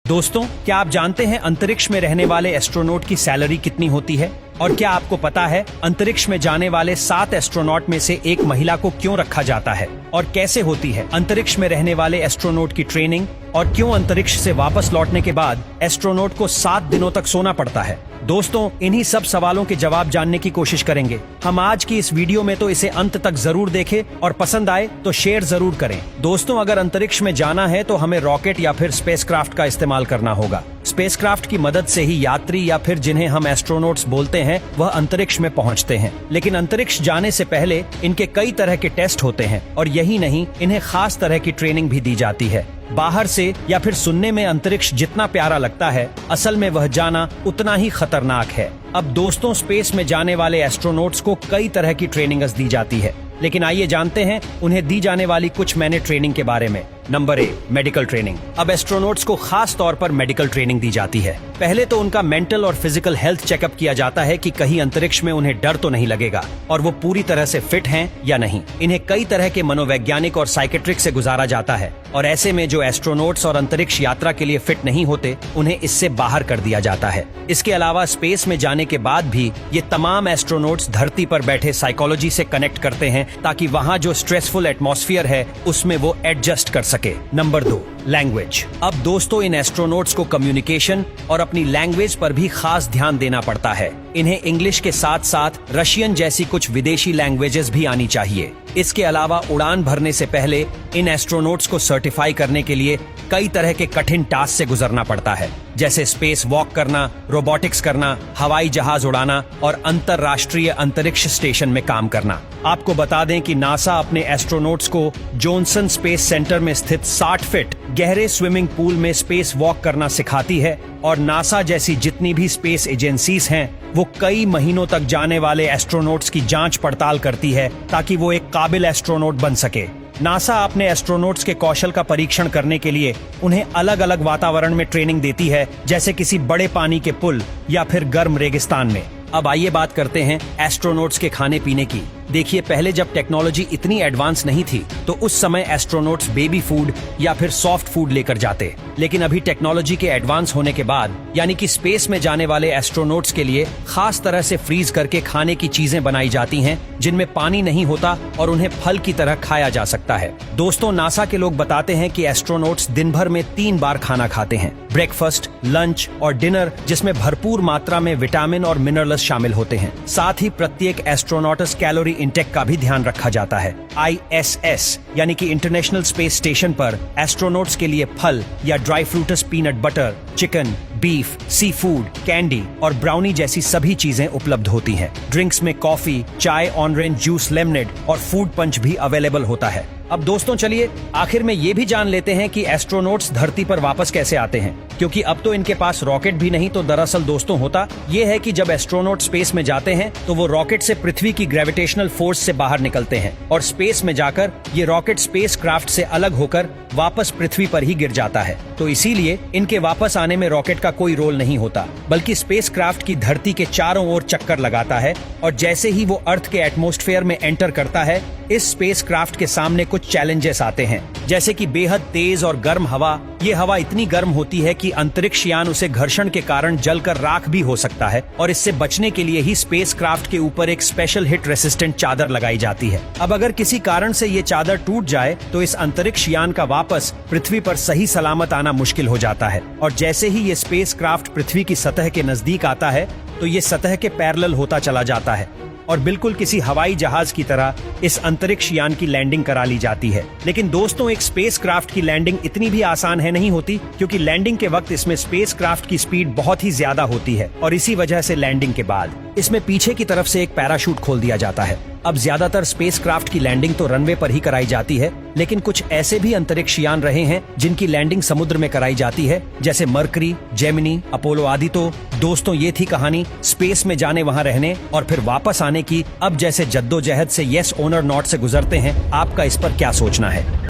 दोस्तों, क्या आप जानते हैं अंतरिक्ष में रहने वाले एस्ट्रोनॉट की सैलरी कितनी होती है? और क्या आपको पता है अंतरिक्ष में जाने वाले 7 एस्ट्रोनॉट में से एक महिला को क्यों रखा जाता है और कैसे होती है अंतरिक्ष में रहने वाले एस्ट्रोनॉट की ट्रेनिंग, और क्यों अंतरिक्ष से वापस लौटने के बाद एस्ट्रोनॉट को 7 दिनों तक सोना पड़ता है? दोस्तों, इन्हीं सब सवालों के जवाब जानने की कोशिश करेंगे हम आज की इस वीडियो में, तो इसे अंत तक जरूर देखें और पसंद आए तो शेयर जरूर करें। दोस्तों, अगर अंतरिक्ष में जाना है तो हमें रॉकेट या फिर स्पेसक्राफ्ट का इस्तेमाल करना होगा। स्पेसक्राफ्ट की मदद से ही यात्री या फिर जिन्हें हम एस्ट्रोनॉट्स बोलते हैं वह अंतरिक्ष में पहुंचते हैं। लेकिन अंतरिक्ष जाने से पहले इनके कई तरह के टेस्ट होते हैं, और यही नहीं, इन्हें खास तरह की ट्रेनिंग भी दी जाती है। बाहर से या फिर सुनने में अंतरिक्ष जितना प्यारा लगता है, असल में वह जाना उतना ही खतरनाक है। अब दोस्तों, स्पेस में जाने वाले एस्ट्रोनॉट्स को कई तरह की ट्रेनिंग्स दी जाती है, लेकिन आइए जानते हैं उन्हें दी जाने वाली कुछ मैंने ट्रेनिंग के बारे में। Number 1, medical training. अब एस्ट्रोनॉट्स को खास तौर पर मेडिकल ट्रेनिंग दी जाती है। पहले तो उनका मेंटल और फिजिकल हेल्थ चेकअप किया जाता है कि कहीं अंतरिक्ष में उन्हें डर तो नहीं लगेगा और वो पूरी तरह से फिट हैं या नहीं। इन्हें कई तरह के मनोवैज्ञानिक और साइकेट्रिक से गुजारा जाता है, और ऐसे में जो एस्ट्रोनॉट्स और अंतरिक्ष यात्रा के लिए फिट नहीं होते उन्हें इससे बाहर कर दिया जाता है। इसके अलावा स्पेस में जाने के बाद भी ये तमाम एस्ट्रोनॉट्स धरती पर बैठे साइकोलॉजी से कनेक्ट करते हैं, ताकि वहाँ जो स्ट्रेसफुल एटमॉस्फेयर है उसमें वो एडजस्ट कर सके। Number 2, language. अब दोस्तों, इन एस्ट्रोनॉट्स को कम्युनिकेशन और अपनी लैंग्वेज पर भी खास ध्यान देना पड़ता है। इन्हें इंग्लिश के साथ साथ रशियन जैसी कुछ विदेशी लैंग्वेजेस भी आनी चाहिए। इसके अलावा उड़ान भरने से पहले इन एस्ट्रोनॉट्स को सर्टिफाई करने के लिए कई तरह के कठिन टास्क से गुजरना पड़ता है, जैसे स्पेस वॉक करना, रोबोटिक्स करना, हवाई जहाज उड़ाना और अंतरराष्ट्रीय अंतरिक्ष स्टेशन में काम करना। आपको बता दें कि नासा अपने एस्ट्रोनॉट्स को जॉनसन स्पेस सेंटर में स्थित 60 फीट गहरे स्विमिंग पूल में स्पेस वॉक करना सिखाती है, और नासा जैसी जितनी भी स्पेस एजेंसीज हैं वो कई महीनों तक जाने वाले एस्ट्रोनॉट्स की जांच पड़ताल करती है, ताकि वो एक काबिल एस्ट्रोनॉट बन सके। नासा अपने एस्ट्रोनॉट्स के कौशल का परीक्षण करने के लिए उन्हें अलग अलग वातावरण में ट्रेनिंग देती है, जैसे किसी बड़े पानी के पुल या फिर गर्म रेगिस्तान में। अब आइए बात करते हैं एस्ट्रोनॉट्स के खाने पीने की। देखिए, पहले जब टेक्नोलॉजी इतनी एडवांस नहीं थी तो उस समय एस्ट्रोनॉट्स बेबी फूड या फिर सॉफ्ट फूड लेकर जाते, लेकिन अभी टेक्नोलॉजी के एडवांस होने के बाद, यानी कि स्पेस में जाने वाले एस्ट्रोनॉट्स के लिए खास तरह से फ्रीज करके खाने की चीजें बनाई जाती हैं, जिनमें पानी नहीं होता और उन्हें फल की तरह खाया जा सकता है। दोस्तों, नासा के लोग बताते हैं कि एस्ट्रोनॉट्स दिन भर में 3 बार खाना खाते हैं, ब्रेकफास्ट, लंच और डिनर, जिसमें भरपूर मात्रा में विटामिन और मिनरल्स शामिल होते हैं। साथ ही प्रत्येक एस्ट्रोनॉट्स कैलोरी इंटेक का भी ध्यान रखा जाता है। ISS यानी कि इंटरनेशनल स्पेस स्टेशन पर एस्ट्रोनॉट्स के लिए फल या dry fruits, peanut butter, chicken, beef, sea food, candy और ब्राउनी जैसी सभी चीजें उपलब्ध होती हैं। ड्रिंक्स में कॉफी, चाय, ऑरेंज जूस, लेमनेड और फूड पंच भी अवेलेबल होता है। अब दोस्तों, चलिए आखिर में ये भी जान लेते हैं कि एस्ट्रोनॉट्स धरती पर वापस कैसे आते हैं, क्योंकि अब तो इनके पास रॉकेट भी नहीं। तो दरअसल दोस्तों, होता ये है कि जब एस्ट्रोनॉट स्पेस में जाते हैं तो वो रॉकेट से पृथ्वी की ग्रेविटेशनल फोर्स से बाहर निकलते हैं, और स्पेस में जाकर ये रॉकेट स्पेस क्राफ्ट से अलग होकर वापस पृथ्वी पर ही गिर जाता है। तो इसीलिए इनके वापस आने में रॉकेट का कोई रोल नहीं होता, बल्कि स्पेस क्राफ्ट की धरती के चारों ओर चक्कर लगाता है, और जैसे ही वो अर्थ के एटमॉस्फेयर में एंटर करता है, इस स्पेस क्राफ्ट के सामने कुछ चैलेंजेस आते हैं, जैसे कि बेहद तेज और गर्म हवा। ये हवा इतनी गर्म होती है कि अंतरिक्ष यान उसे घर्षण के कारण जलकर राख भी हो सकता है, और इससे बचने के लिए ही स्पेस क्राफ्ट के ऊपर एक स्पेशल हिट रेसिस्टेंट चादर लगाई जाती है। अब अगर किसी कारण से ये चादर टूट जाए तो इस अंतरिक्ष यान का वापस पृथ्वी पर सही सलामत आना मुश्किल हो जाता है, और जैसे ही ये स्पेस क्राफ्ट पृथ्वी की सतह के नजदीक आता है तो ये सतह के पैरेलल होता चला जाता है, और बिल्कुल किसी हवाई जहाज की तरह इस अंतरिक्ष यान की लैंडिंग करा ली जाती है। लेकिन दोस्तों, एक स्पेस क्राफ्ट की लैंडिंग इतनी भी आसान है नहीं होती, क्योंकि लैंडिंग के वक्त इसमें स्पेस क्राफ्ट की स्पीड बहुत ही ज्यादा होती है, और इसी वजह से लैंडिंग के बाद इसमें पीछे की तरफ से एक पैराशूट खोल दिया जाता है। अब ज्यादातर स्पेस क्राफ्ट की लैंडिंग तो रनवे पर ही कराई जाती है, लेकिन कुछ ऐसे भी अंतरिक्ष यान रहे हैं जिनकी लैंडिंग समुद्र में कराई जाती है, जैसे मरकरी, जेमिनी, अपोलो आदि। तो दोस्तों, ये थी कहानी स्पेस में जाने, वहां रहने और फिर वापस आने की। अब जैसे जद्दोजहद से येस ओनर नॉट से गुजरते हैं, आपका इस पर क्या सोचना है?